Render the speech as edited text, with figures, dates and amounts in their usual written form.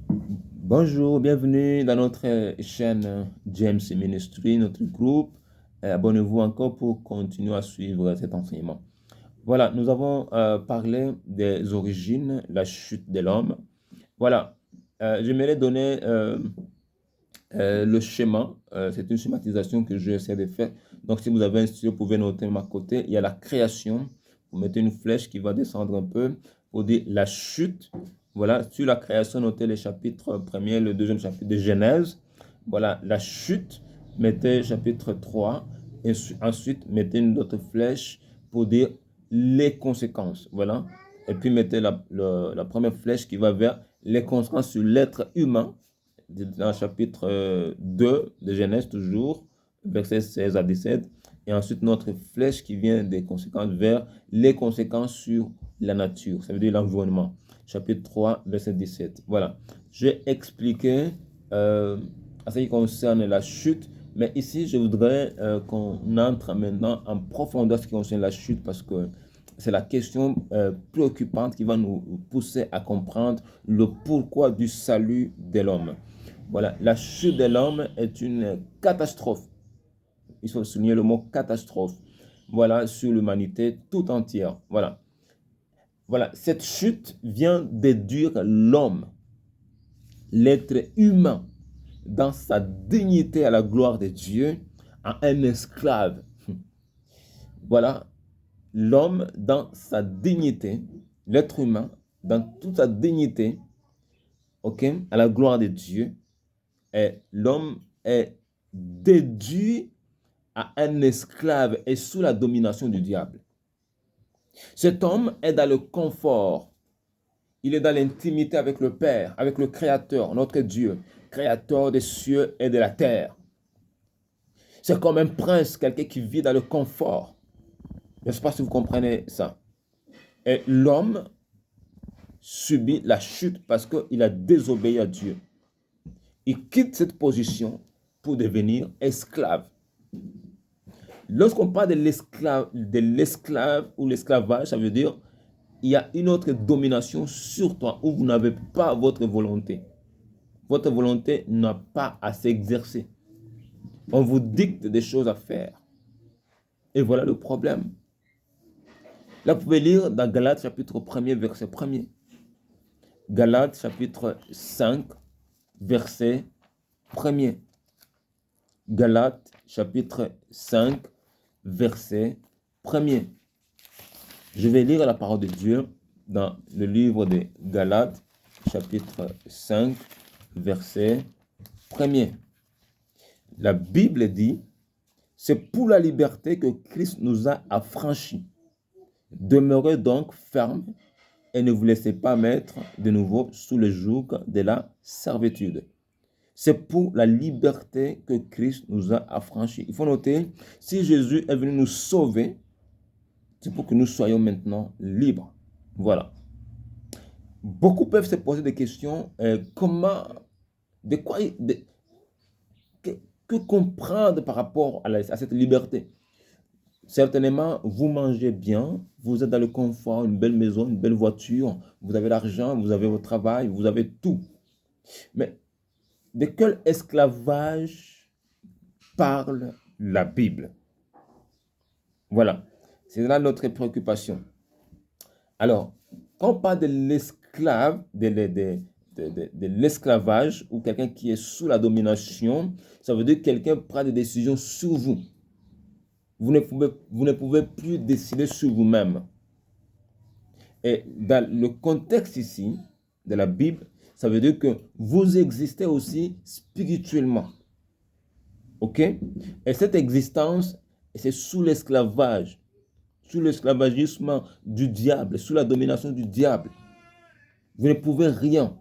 Bonjour, bienvenue dans notre chaîne James Ministry, notre groupe. Abonnez-vous encore pour continuer à suivre cet enseignement. Voilà, nous avons parlé des origines, la chute de l'homme. Voilà, j'aimerais donner le schéma. C'est une schématisation que j'essaie de faire. Donc, si vous avez un stylo, vous pouvez noter à côté. Il y a la création. Vous mettez une flèche qui va descendre un peu pour dire la chute. Voilà, sur la création, notez les chapitres 1er, le deuxième chapitre de Genèse. Voilà, la chute, mettez chapitre 3. Et ensuite, mettez une autre flèche pour dire les conséquences. Voilà. Et puis, mettez la première flèche qui va vers les conséquences sur l'être humain dans le chapitre 2 de Genèse toujours, versets 16 à 17. Et ensuite, notre flèche qui vient des conséquences vers les conséquences sur la nature, ça veut dire l'environnement. Chapitre 3, verset 17. Voilà. J'ai expliqué à ce qui concerne la chute, mais ici, je voudrais qu'on entre maintenant en profondeur ce qui concerne la chute parce que c'est la question préoccupante qui va nous pousser à comprendre le pourquoi du salut de l'homme. Voilà, la chute de l'homme est une catastrophe. Il faut souligner le mot catastrophe. Voilà, sur l'humanité tout entière. Voilà. Voilà, cette chute vient déduire l'homme, l'être humain, dans sa dignité à la gloire de Dieu, en un esclave. Voilà, l'homme dans sa dignité, l'être humain dans toute sa dignité, ok, à la gloire de Dieu, et l'homme est déduit à un esclave et sous la domination du diable. Cet homme est dans le confort, il est dans l'intimité avec le Père, avec le Créateur, notre Dieu, Créateur des cieux et de la terre. C'est comme un prince, quelqu'un qui vit dans le confort. Je ne sais pas si vous comprenez ça. Et l'homme subit la chute parce qu'il a désobéi à Dieu. Il quitte cette position pour devenir esclave. Lorsqu'on parle de l'esclave ou l'esclavage, ça veut dire il y a une autre domination sur toi où vous n'avez pas votre volonté. Votre volonté n'a pas à s'exercer. On vous dicte des choses à faire. Et voilà le problème. Là, vous pouvez lire dans Galates chapitre 1er, verset 1er. Galates chapitre 5, verset 1er. Galates chapitre 5, verset 1er. Je vais lire la parole de Dieu dans le livre de Galates, chapitre 5, verset 1er. La Bible dit, c'est pour la liberté que Christ nous a affranchis. Demeurez donc fermes et ne vous laissez pas mettre de nouveau sous le joug de la servitude. C'est pour la liberté que Christ nous a affranchis. Il faut noter, si Jésus est venu nous sauver, c'est pour que nous soyons maintenant libres. Voilà. Beaucoup peuvent se poser des questions. Comment, de quoi, que comprendre par rapport à cette liberté? Certainement, vous mangez bien, vous êtes dans le confort, une belle maison, une belle voiture, vous avez l'argent, vous avez votre travail, vous avez tout. Mais de quel esclavage parle la Bible? Voilà, c'est là notre préoccupation. Alors, quand on parle de l'esclave, de l'esclavage ou quelqu'un qui est sous la domination, ça veut dire que quelqu'un prend des décisions sur vous. Vous ne pouvez plus décider sur vous-même. Et dans le contexte ici de la Bible, ça veut dire que vous existez aussi spirituellement. OK? Et cette existence, c'est sous l'esclavage, sous l'esclavagisme du diable, sous la domination du diable. Vous ne pouvez rien.